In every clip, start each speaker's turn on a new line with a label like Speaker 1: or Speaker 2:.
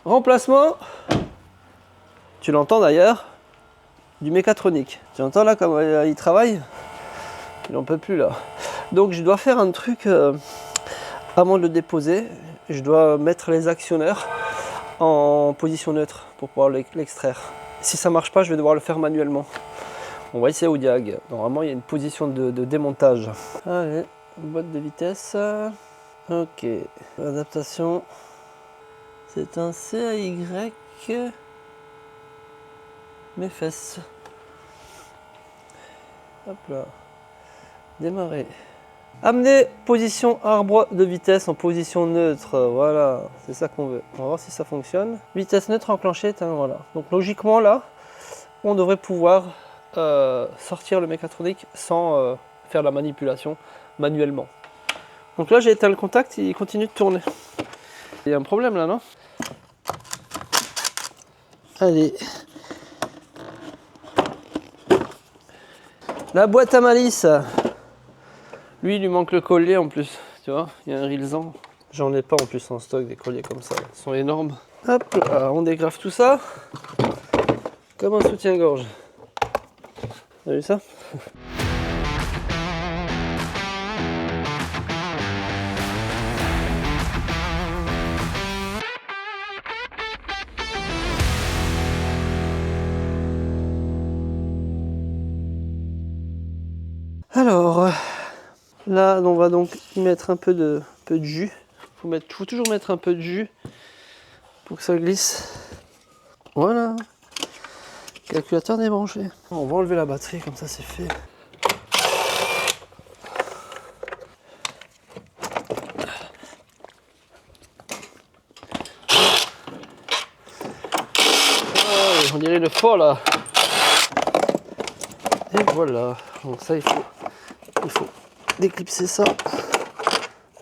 Speaker 1: remplacement, tu l'entends d'ailleurs, du mécatronique. Tu entends là comme il travaille? Il n'en peut plus là. Donc je dois faire un truc avant de le déposer. Je dois mettre les actionneurs en position neutre pour pouvoir l'extraire. Si ça marche pas, je vais devoir le faire manuellement. On va essayer au diag. Normalement, il y a une position de démontage. Allez, boîte de vitesse. Ok, adaptation. C'est un CAY. Mes fesses. Hop là. Démarrer. Amener position arbre de vitesse en position neutre. Voilà, c'est ça qu'on veut. On va voir si ça fonctionne. Vitesse neutre enclenchée. Voilà. Donc logiquement là, on devrait pouvoir sortir le mécatronique sans faire la manipulation manuellement. Donc là, j'ai éteint le contact, il continue de tourner. Il y a un problème là, non? Allez. La boîte à malice. Lui, il lui manque le collier en plus. Tu vois, il y a un rilsan. J'en ai pas en plus en stock des colliers comme ça. Ils sont énormes. Hop là, on dégrafe tout ça. Comme un soutien-gorge. T'as vu ça? Alors, là, on va donc y mettre un peu de jus. Faut toujours mettre un peu de jus pour que ça glisse. Voilà. Calculateur débranché. On va enlever la batterie, comme ça c'est fait. Oh, on dirait le fort là. Et voilà. Donc ça, il faut déclipser ça.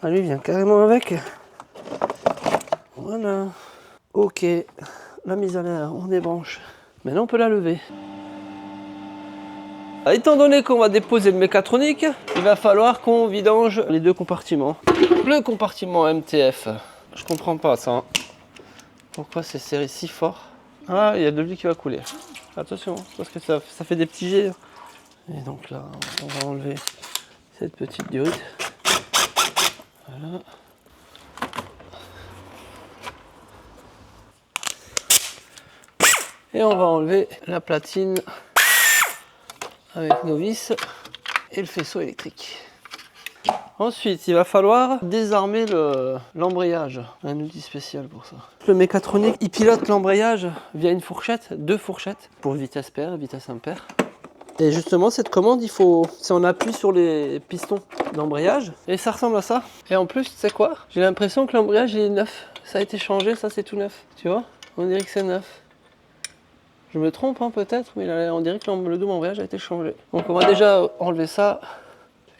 Speaker 1: Ah, lui vient carrément avec. Voilà. Ok. La mise à l'air, on débranche. Maintenant, on peut la lever. Étant donné qu'on va déposer le mécatronique, il va falloir qu'on vidange les deux compartiments. Le compartiment MTF, je comprends pas ça. Hein. Pourquoi c'est serré si fort? Ah, il y a de l'huile qui va couler. Attention, parce que ça fait des petits jets. Et donc là, on va enlever cette petite durite. Voilà. Et on va enlever la platine avec nos vis et le faisceau électrique. Ensuite, il va falloir désarmer l'embrayage. Un outil spécial pour ça. Le mécatronique, il pilote l'embrayage via une fourchette, deux fourchettes, pour vitesse paire, vitesse impaire. Et justement, cette commande, c'est on appuie sur les pistons d'embrayage et ça ressemble à ça. Et en plus, tu sais quoi? J'ai l'impression que l'embrayage est neuf. Ça a été changé, ça c'est tout neuf. Tu vois? On dirait que c'est neuf. Je me trompe hein, peut-être, mais on dirait que le double embrayage a été changé. Donc on va déjà enlever ça.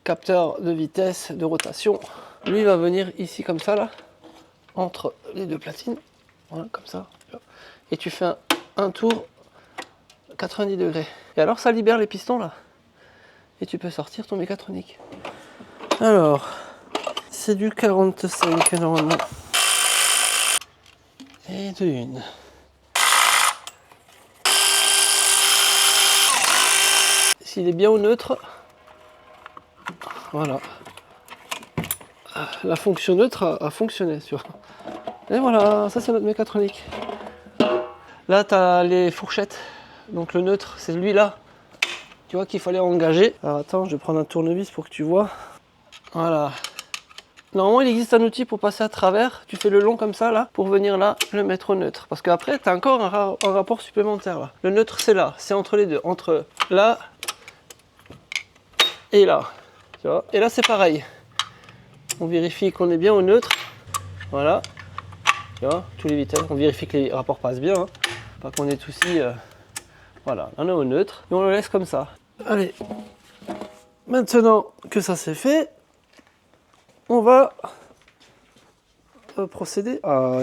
Speaker 1: Capteur de vitesse, de rotation. Lui il va venir ici comme ça là, entre les deux platines. Voilà, comme ça. Et tu fais un tour 90 degrés. Et alors ça libère les pistons là. Et tu peux sortir ton mécatronique. Alors, c'est du 45 normalement. Et de une. S'il est bien au neutre, voilà. La fonction neutre a fonctionné, tu vois. Et voilà, ça c'est notre mécatronique. Là, tu as les fourchettes. Donc le neutre, c'est lui là. Tu vois qu'il fallait engager. Alors attends, je vais prendre un tournevis pour que tu vois. Voilà. Normalement, il existe un outil pour passer à travers. Tu fais le long comme ça, là, pour venir là, le mettre au neutre. Parce qu'après, tu as encore un rapport supplémentaire, là. Le neutre, c'est là. C'est entre les deux. Entre là et là. Tu vois. Et là, c'est pareil. On vérifie qu'on est bien au neutre. Voilà. Tu vois, tous les vitesses. On vérifie que les rapports passent bien. Hein. Pas qu'on ait de soucis. Voilà, on est au neutre. Et on le laisse comme ça. Allez. Maintenant que ça c'est fait, on va procéder à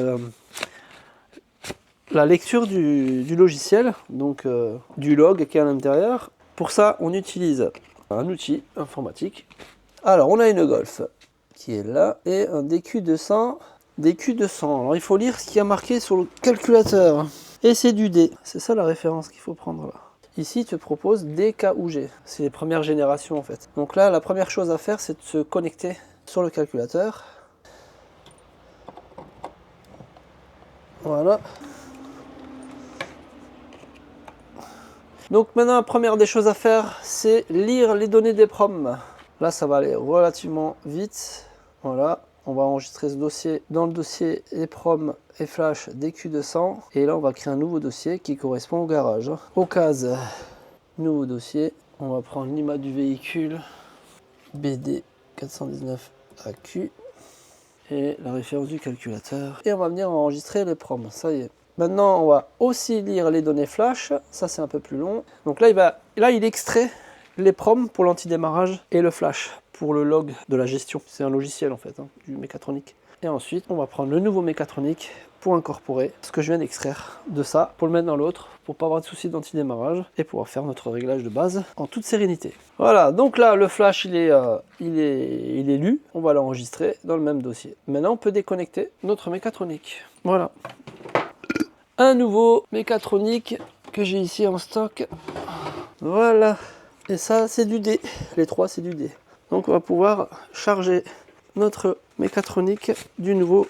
Speaker 1: la lecture du logiciel, donc du log qui est à l'intérieur. Pour ça, on utilise un outil informatique. Alors, on a une Golf qui est là et un DQ200 DQ200. Alors il faut lire ce qui a marqué sur le calculateur. Et c'est du D. C'est ça la référence qu'il faut prendre là. Ici, tu te proposes DK ou G. C'est les premières générations en fait. Donc là, la première chose à faire, c'est de se connecter sur le calculateur. Voilà. Donc maintenant, la première des choses à faire, c'est lire les données d'EPROM. Là, ça va aller relativement vite. Voilà, on va enregistrer ce dossier dans le dossier EPROM et flash DQ200. Et là, on va créer un nouveau dossier qui correspond au garage. Au cas, nouveau dossier. On va prendre l'image du véhicule BD 419 AQ et la référence du calculateur. Et on va venir enregistrer l'EPROM. Ça y est. Maintenant, on va aussi lire les données flash. Ça, c'est un peu plus long. Donc là, il extrait l'EPROM pour l'antidémarrage et le flash pour le log de la gestion. C'est un logiciel en fait, hein, du mécatronique. Et ensuite, on va prendre le nouveau mécatronique pour incorporer ce que je viens d'extraire de ça, pour le mettre dans l'autre, pour pas avoir de soucis d'antidémarrage et pouvoir faire notre réglage de base en toute sérénité. Voilà, donc là, le flash, il est lu. On va l'enregistrer dans le même dossier. Maintenant, on peut déconnecter notre mécatronique. Voilà. Un nouveau mécatronique que j'ai ici en stock. Voilà. Et ça, c'est du D. Les trois, c'est du D. Donc, on va pouvoir charger notre mécatronique du nouveau,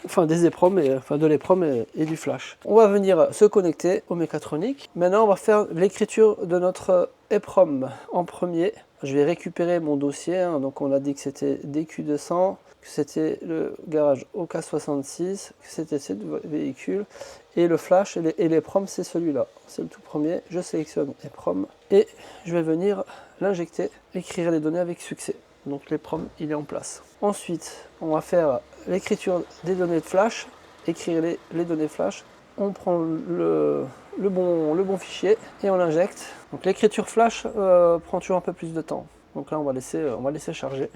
Speaker 1: enfin des EPROM, de l'EPROM et du flash. On va venir se connecter au mécatronique. Maintenant, on va faire l'écriture de notre EPROM en premier. Je vais récupérer mon dossier. Hein. Donc, on a dit que c'était DQ200, que c'était le garage OK66, que c'était ce véhicule. Et le flash et l'EPROM, c'est celui-là. C'est le tout premier. Je sélectionne EPROM et je vais venir l'injecter, écrire les données avec succès. Donc l'EPROM, il est en place. Ensuite, on va faire l'écriture des données de flash, écrire les données flash. On prend le bon fichier et on l'injecte. Donc l'écriture flash prend toujours un peu plus de temps. Donc là, on va laisser charger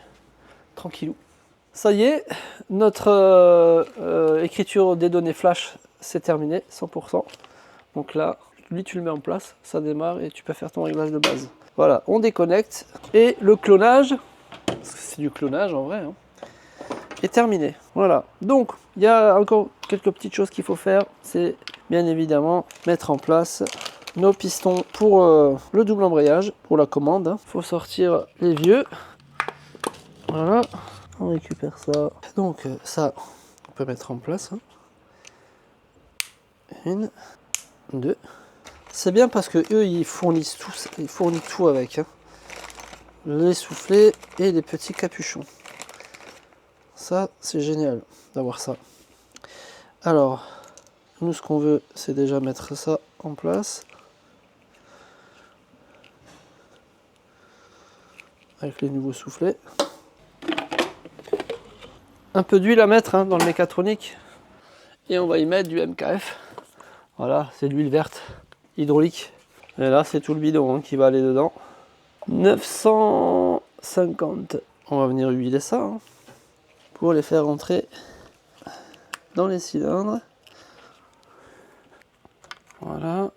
Speaker 1: tranquillou. Ça y est, notre écriture des données flash, c'est terminé, 100%. Donc là, lui, tu le mets en place, ça démarre et tu peux faire ton réglage de base. Voilà, on déconnecte et le clonage, parce que c'est du clonage en vrai, hein, est terminé. Voilà, donc il y a encore quelques petites choses qu'il faut faire. C'est bien évidemment mettre en place nos pistons pour le double embrayage, pour la commande. Il faut sortir les vieux. Voilà, on récupère ça. Donc ça, on peut mettre en place. Hein. 1, 2. C'est bien parce que eux, ils fournissent tout avec. Hein. Les soufflets et les petits capuchons. Ça, c'est génial d'avoir ça. Alors, nous, ce qu'on veut, c'est déjà mettre ça en place. Avec les nouveaux soufflets. Un peu d'huile à mettre hein, dans le mécatronique. Et on va y mettre du MKF. Voilà, c'est de l'huile verte hydraulique. Et là, c'est tout le bidon hein, qui va aller dedans. 950. On va venir huiler ça hein, pour les faire rentrer dans les cylindres. Voilà.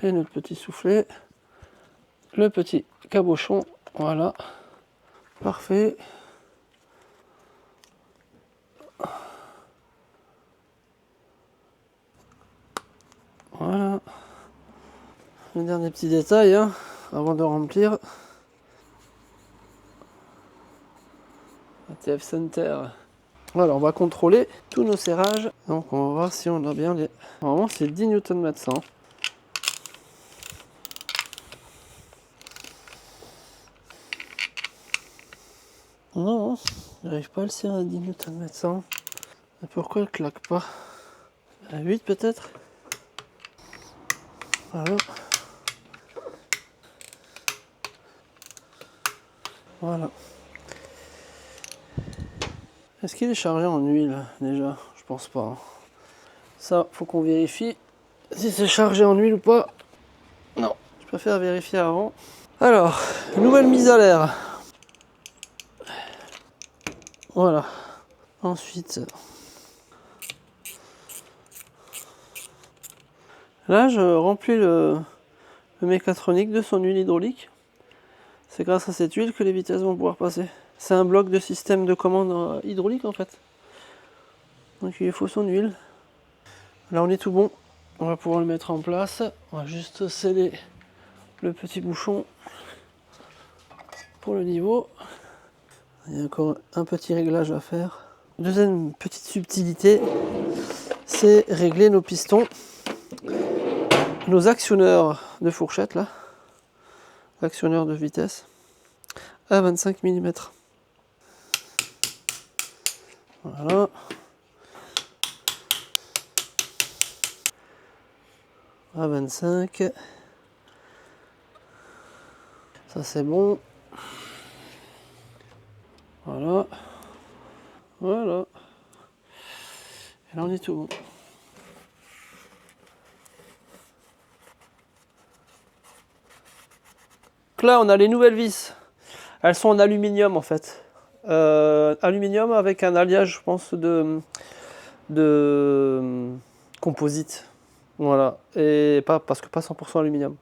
Speaker 1: Et notre petit soufflet. Le petit cabochon. Voilà. Parfait. Voilà. Le dernier petit détail hein, avant de remplir. ATF Center. Voilà, on va contrôler tous nos serrages. Donc on va voir si on a bien les... Normalement c'est 10 Nm 100. Non, j'arrive pas à le serrer à 10 Nm 100. Et pourquoi il claque pas? À 8 peut-être? Voilà. Voilà. Est-ce qu'il est chargé en huile déjà? Je pense pas. Ça, faut qu'on vérifie si c'est chargé en huile ou pas. Non, je préfère vérifier avant. Alors, nouvelle mise à l'air. Voilà. Ensuite, là, je remplis le mécatronique de son huile hydraulique. C'est grâce à cette huile que les vitesses vont pouvoir passer. C'est un bloc de système de commande hydraulique en fait. Donc il faut son huile. Là on est tout bon. On va pouvoir le mettre en place. On va juste sceller le petit bouchon pour le niveau. Il y a encore un petit réglage à faire. Deuxième petite subtilité, c'est régler nos pistons, nos actionneurs de fourchette là, actionneurs de vitesse à 25 mm. Voilà. À 25. Ça c'est bon. Voilà. Voilà. Et là on est tout bon. Donc là on a les nouvelles vis. Elles sont en aluminium en fait. Aluminium avec un alliage je pense de composite. Voilà. Et pas parce que pas 100% aluminium.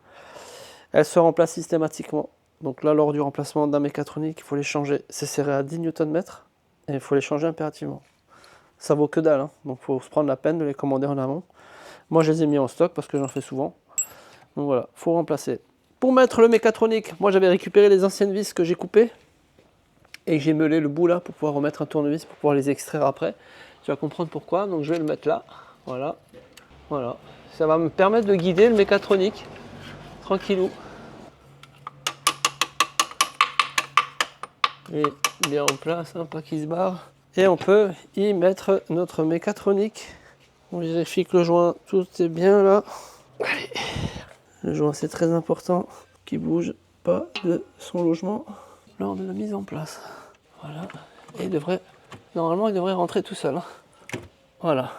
Speaker 1: Elles se remplacent systématiquement. Donc là lors du remplacement d'un mécatronique, il faut les changer. C'est serré à 10 Nm et il faut les changer impérativement. Ça vaut que dalle, hein. Donc il faut se prendre la peine de les commander en amont. Moi je les ai mis en stock parce que j'en fais souvent. Donc voilà, il faut remplacer. Pour mettre le mécatronique, moi j'avais récupéré les anciennes vis que j'ai coupées et j'ai meulé le bout là pour pouvoir remettre un tournevis pour pouvoir les extraire après. Tu vas comprendre pourquoi, donc je vais le mettre là. Voilà, voilà. Ça va me permettre de guider le mécatronique tranquillou. Et bien en place, hein, pas qu'il se barre. Et on peut y mettre notre mécatronique. On vérifie que le joint, tout est bien là. Allez. Le joint c'est très important, qu'il bouge pas de son logement lors de la mise en place. Voilà. Et normalement il devrait rentrer tout seul, hein. Voilà.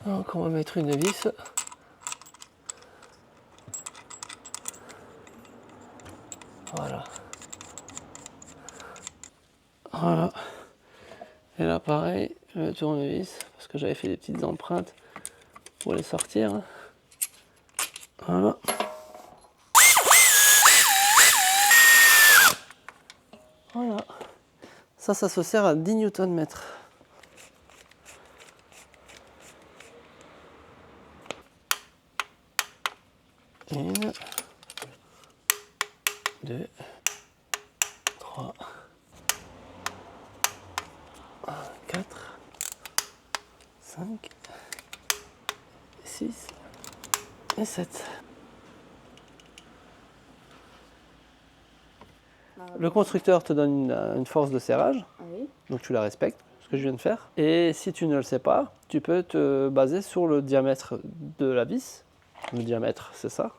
Speaker 1: Donc on va mettre une vis. Voilà. Voilà. Et là pareil, le tournevis, parce que j'avais fait des petites empreintes pour les sortir, hein. Voilà. Voilà. Ça se sert à 10 Nm. Une, 2, 3, 4, 5, 6 et 7. Le constructeur te donne une force de serrage, oui. Donc tu la respectes, ce que je viens de faire. Et si tu ne le sais pas, tu peux te baser sur le diamètre de la vis. Le diamètre, c'est ça.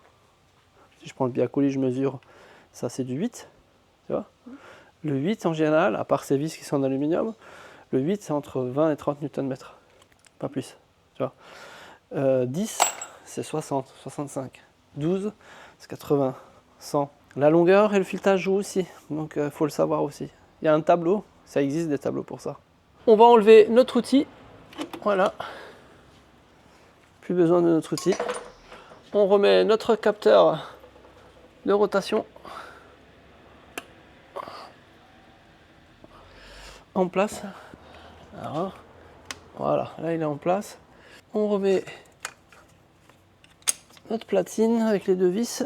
Speaker 1: Si je prends le biacolis, je mesure, ça c'est du 8, tu vois. Le 8 en général, à part ces vis qui sont en aluminium, le 8 c'est entre 20 et 30 Nm, pas plus, tu vois. 10 c'est 60, 65, 12 c'est 80, 100. La longueur et le filetage jouent aussi, donc il faut le savoir aussi. Il y a un tableau, ça existe des tableaux pour ça. On va enlever notre outil, voilà. Plus besoin de notre outil. On remet notre capteur de rotation en place. Alors, voilà, là il est en place. On remet notre platine avec les deux vis.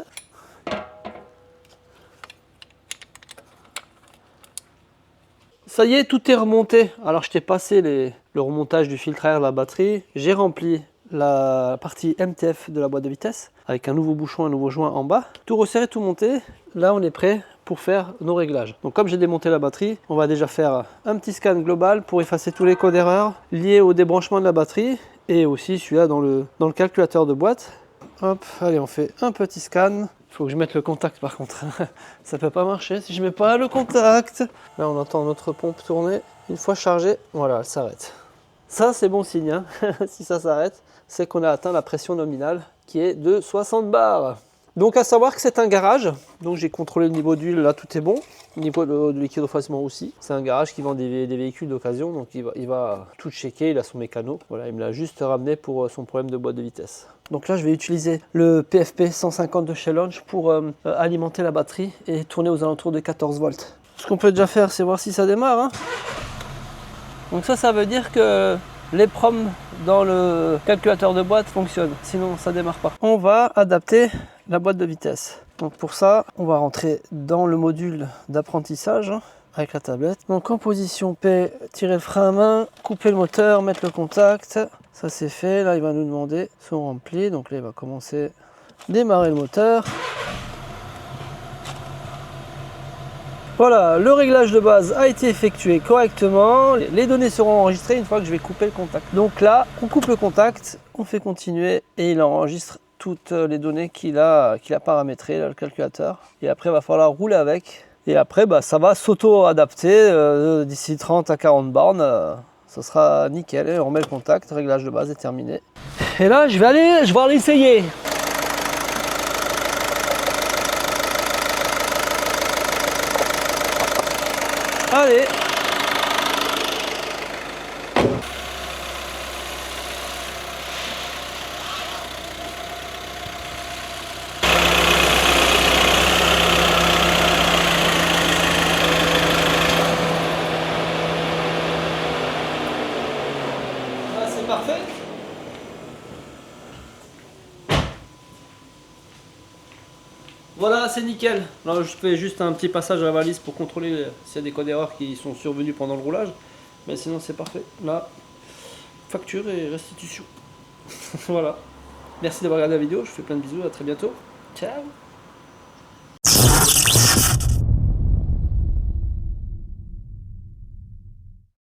Speaker 1: Ça y est, tout est remonté. Alors je t'ai passé le remontage du filtre à air de la batterie. J'ai rempli la partie MTF de la boîte de vitesse avec un nouveau bouchon, un nouveau joint en bas. Tout resserré, tout monté. Là on est prêt pour faire nos réglages. Donc comme j'ai démonté la batterie, on va déjà faire un petit scan global pour effacer tous les codes d'erreur liés au débranchement de la batterie et aussi celui-là dans le calculateur de boîte. Hop, allez, on fait un petit scan. Il faut que je mette le contact par contre. Ça peut pas marcher si je mets pas le contact. Là on entend notre pompe tourner. Une fois chargée, voilà, elle s'arrête. Ça c'est bon signe, hein. Si ça s'arrête, c'est qu'on a atteint la pression nominale qui est de 60 bars. Donc à savoir que c'est un garage, donc j'ai contrôlé le niveau d'huile, là tout est bon, le niveau de liquide refroidissement aussi. C'est un garage qui vend des véhicules d'occasion, donc il va tout checker, il a son mécano. Voilà, il me l'a juste ramené pour son problème de boîte de vitesse. Donc là je vais utiliser le PFP 150 de chez Launch pour alimenter la batterie et tourner aux alentours de 14 volts. Ce qu'on peut déjà faire, c'est voir si ça démarre, hein. Donc ça veut dire que l'EEPROM dans le calculateur de boîte fonctionne, sinon ça démarre pas. On va adapter la boîte de vitesse. Donc pour ça, on va rentrer dans le module d'apprentissage avec la tablette. Donc en position P, tirer le frein à main, couper le moteur, mettre le contact. Ça c'est fait. Là il va nous demander sont remplis. Donc là il va commencer à démarrer le moteur. Voilà, le réglage de base a été effectué correctement. Les données seront enregistrées une fois que je vais couper le contact. Donc là, on coupe le contact, on fait continuer et il enregistre toutes les données qu'il a paramétrées, là, le calculateur. Et après, il va falloir rouler avec. Et après, ça va s'auto-adapter d'ici 30 à 40 bornes. Ça sera nickel. Et on remet le contact, le réglage de base est terminé. Et là, je vais aller essayer. Allez. C'est parfait. Voilà, c'est nickel. Là, je fais juste un petit passage à la valise pour contrôler s'il y a des codes d'erreur qui sont survenus pendant le roulage. Mais sinon, c'est parfait. Là, facture et restitution. Voilà. Merci d'avoir regardé la vidéo. Je vous fais plein de bisous. À très bientôt. Ciao.